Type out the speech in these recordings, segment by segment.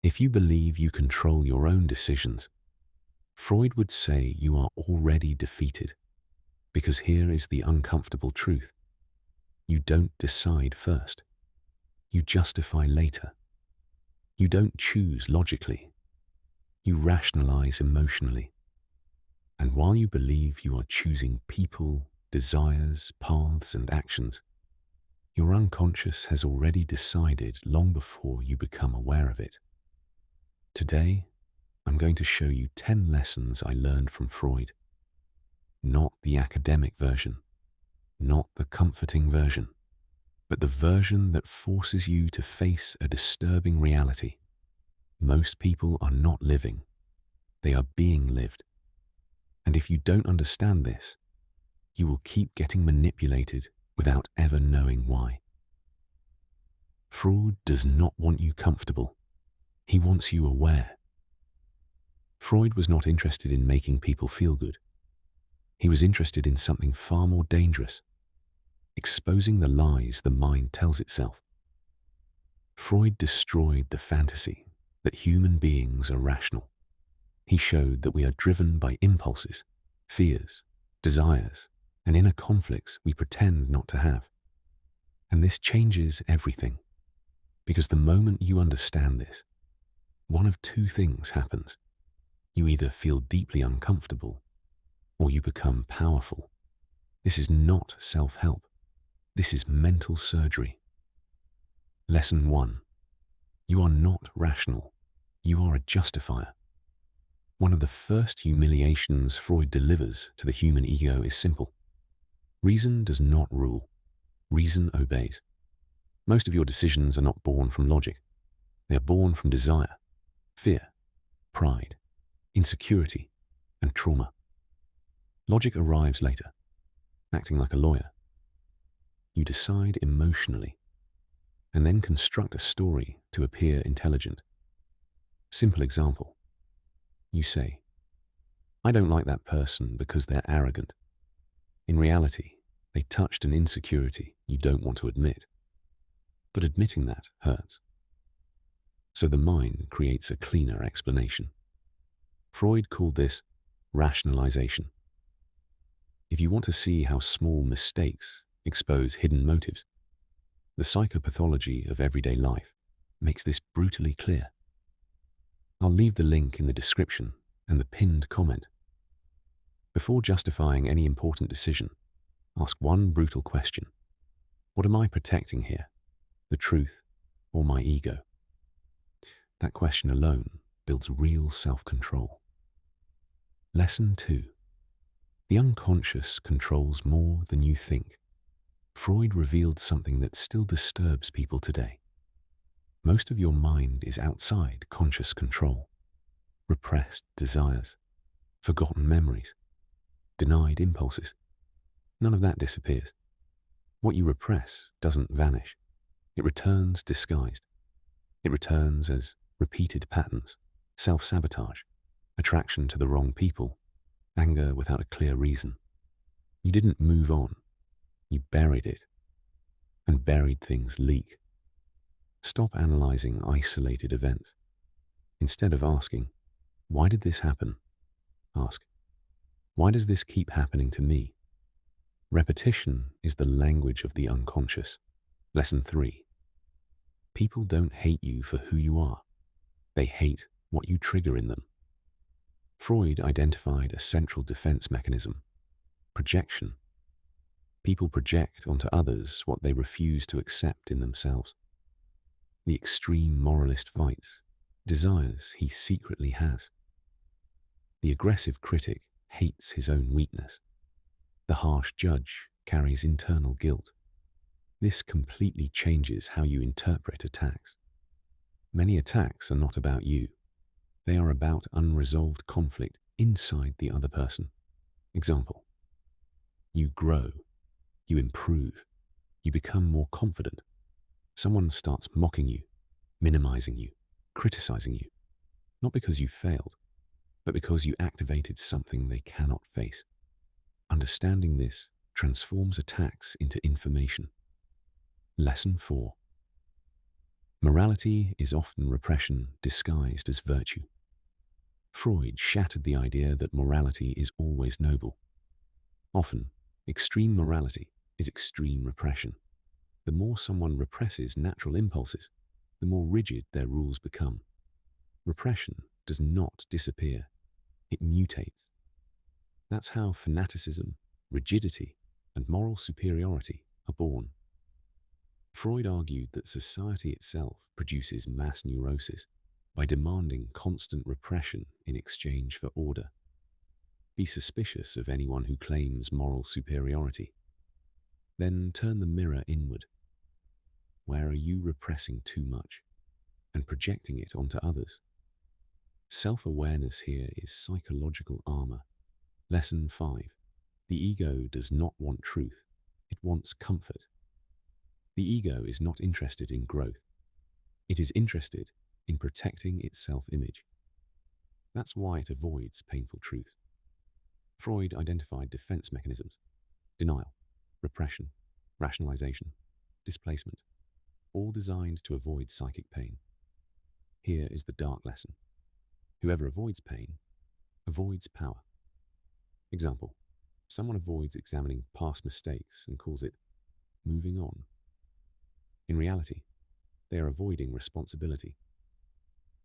If you believe you control your own decisions, Freud would say you are already defeated, because here is the uncomfortable truth. You don't decide first. You justify later. You don't choose logically. You rationalize emotionally. And while you believe you are choosing people, desires, paths, and actions, your unconscious has already decided long before you become aware of it. Today, I'm going to show you 10 lessons I learned from Freud. Not the academic version, not the comforting version, but the version that forces you to face a disturbing reality. Most people are not living, they are being lived. And if you don't understand this, you will keep getting manipulated without ever knowing why. Freud does not want you comfortable. He wants you aware. Freud was not interested in making people feel good. He was interested in something far more dangerous, exposing the lies the mind tells itself. Freud destroyed the fantasy that human beings are rational. He showed that we are driven by impulses, fears, desires, and inner conflicts we pretend not to have. And this changes everything, because the moment you understand this, one of two things happens. You either feel deeply uncomfortable, or you become powerful. This is not self-help. This is mental surgery. Lesson 1. You are not rational. You are a justifier. One of the first humiliations Freud delivers to the human ego is simple. Reason does not rule. Reason obeys. Most of your decisions are not born from logic. They are born from desire, fear, pride, insecurity, and trauma. Logic arrives later, acting like a lawyer. You decide emotionally, and then construct a story to appear intelligent. Simple example. You say, I don't like that person because they're arrogant. In reality, they touched an insecurity you don't want to admit. But admitting that hurts. So the mind creates a cleaner explanation. Freud called this rationalization. If you want to see how small mistakes expose hidden motives, the psychopathology of everyday life makes this brutally clear. I'll leave the link in the description and the pinned comment. Before justifying any important decision, ask one brutal question. What am I protecting here? The truth or my ego? That question alone builds real self-control. Lesson 2. The unconscious controls more than you think. Freud revealed something that still disturbs people today. Most of your mind is outside conscious control. Repressed desires, forgotten memories, denied impulses. None of that disappears. What you repress doesn't vanish. It returns disguised. It returns as repeated patterns, self-sabotage, attraction to the wrong people, anger without a clear reason. You didn't move on. You buried it. And buried things leak. Stop analyzing isolated events. Instead of asking, why did this happen? Ask, why does this keep happening to me? Repetition is the language of the unconscious. Lesson 3. People don't hate you for who you are. They hate what you trigger in them. Freud identified a central defense mechanism: projection. People project onto others what they refuse to accept in themselves. The extreme moralist fights desires he secretly has. The aggressive critic hates his own weakness. The harsh judge carries internal guilt. This completely changes how you interpret attacks. Many attacks are not about you. They are about unresolved conflict inside the other person. Example: you grow, you improve, you become more confident. Someone starts mocking you, minimizing you, criticizing you, not because you failed, but because you activated something they cannot face. Understanding this transforms attacks into information. Lesson 4. Morality is often repression disguised as virtue. Freud shattered the idea that morality is always noble. Often, extreme morality is extreme repression. The more someone represses natural impulses, the more rigid their rules become. Repression does not disappear, it mutates. That's how fanaticism, rigidity, and moral superiority are born. Freud argued that society itself produces mass neurosis by demanding constant repression in exchange for order. Be suspicious of anyone who claims moral superiority. Then turn the mirror inward. Where are you repressing too much and projecting it onto others? Self-awareness here is psychological armor. Lesson 5. The ego does not want truth, it wants comfort. The ego is not interested in growth. It is interested in protecting its self-image. That's why it avoids painful truth. Freud identified defense mechanisms: denial, repression, rationalization, displacement, all designed to avoid psychic pain. Here is the dark lesson. Whoever avoids pain avoids power. Example: someone avoids examining past mistakes and calls it moving on. In reality, they are avoiding responsibility.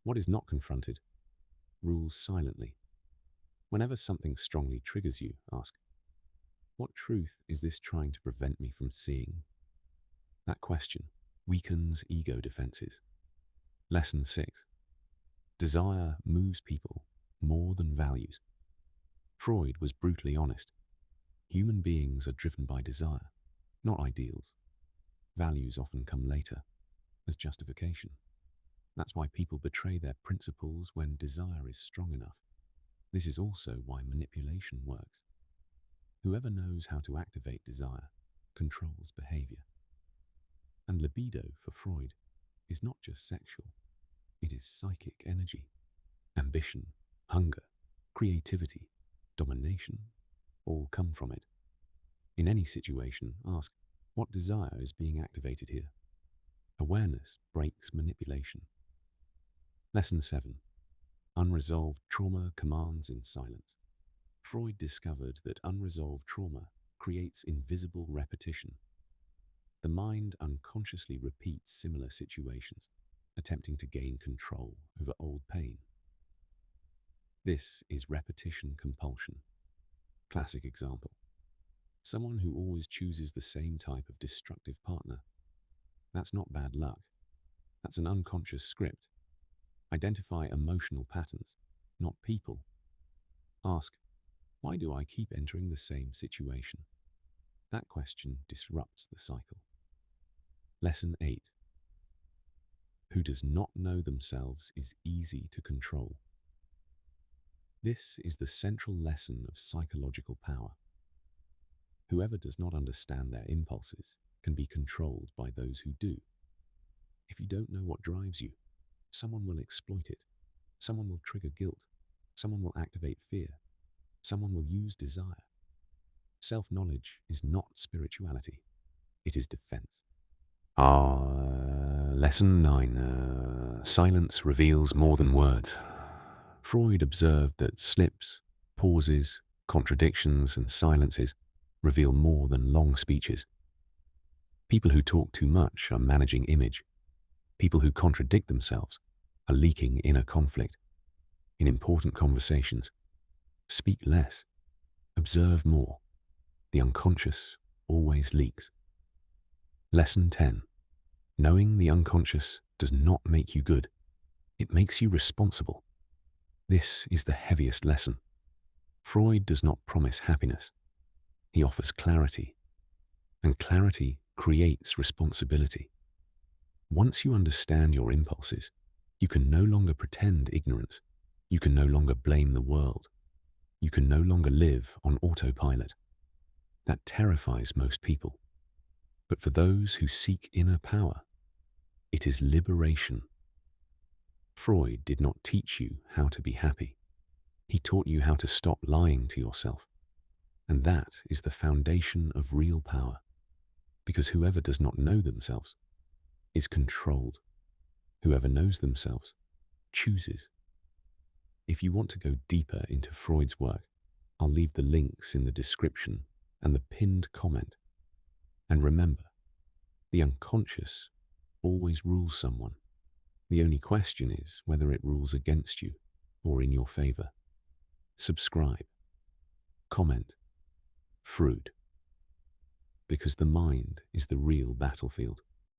What is not confronted rules silently. Whenever something strongly triggers you, ask, what truth is this trying to prevent me from seeing? That question weakens ego defenses. Lesson 6. Desire moves people more than values. Freud was brutally honest. Human beings are driven by desire, not ideals. Values often come later, as justification. That's why people betray their principles when desire is strong enough. This is also why manipulation works. Whoever knows how to activate desire controls behavior. And libido, for Freud, is not just sexual. It is psychic energy. Ambition, hunger, creativity, domination, all come from it. In any situation, ask, what desire is being activated here? Awareness breaks manipulation. Lesson 7. Unresolved trauma commands in silence. Freud discovered that unresolved trauma creates invisible repetition. The mind unconsciously repeats similar situations, attempting to gain control over old pain. This is repetition compulsion. Classic example: someone who always chooses the same type of destructive partner. That's not bad luck. That's an unconscious script. Identify emotional patterns, not people. Ask, why do I keep entering the same situation? That question disrupts the cycle. Lesson 8. Who does not know themselves is easy to control. This is the central lesson of psychological power. Whoever does not understand their impulses can be controlled by those who do. If you don't know what drives you, someone will exploit it. Someone will trigger guilt. Someone will activate fear. Someone will use desire. Self-knowledge is not spirituality. It is defense. Lesson 9. Silence reveals more than words. Freud observed that slips, pauses, contradictions, and silences reveal more than long speeches. People who talk too much are managing image. People who contradict themselves are leaking inner conflict. In important conversations, speak less, observe more. The unconscious always leaks. Lesson 10. Knowing the unconscious does not make you good. It makes you responsible. This is the heaviest lesson. Freud does not promise happiness. He offers clarity. And clarity creates responsibility. Once you understand your impulses, you can no longer pretend ignorance. You can no longer blame the world. You can no longer live on autopilot. That terrifies most people. But for those who seek inner power, it is liberation. Freud did not teach you how to be happy. He taught you how to stop lying to yourself. And that is the foundation of real power. Because whoever does not know themselves is controlled. Whoever knows themselves chooses. If you want to go deeper into Freud's work, I'll leave the links in the description and the pinned comment. And remember, the unconscious always rules someone. The only question is whether it rules against you or in your favor. Subscribe. Comment. Freud. Because the mind is the real battlefield.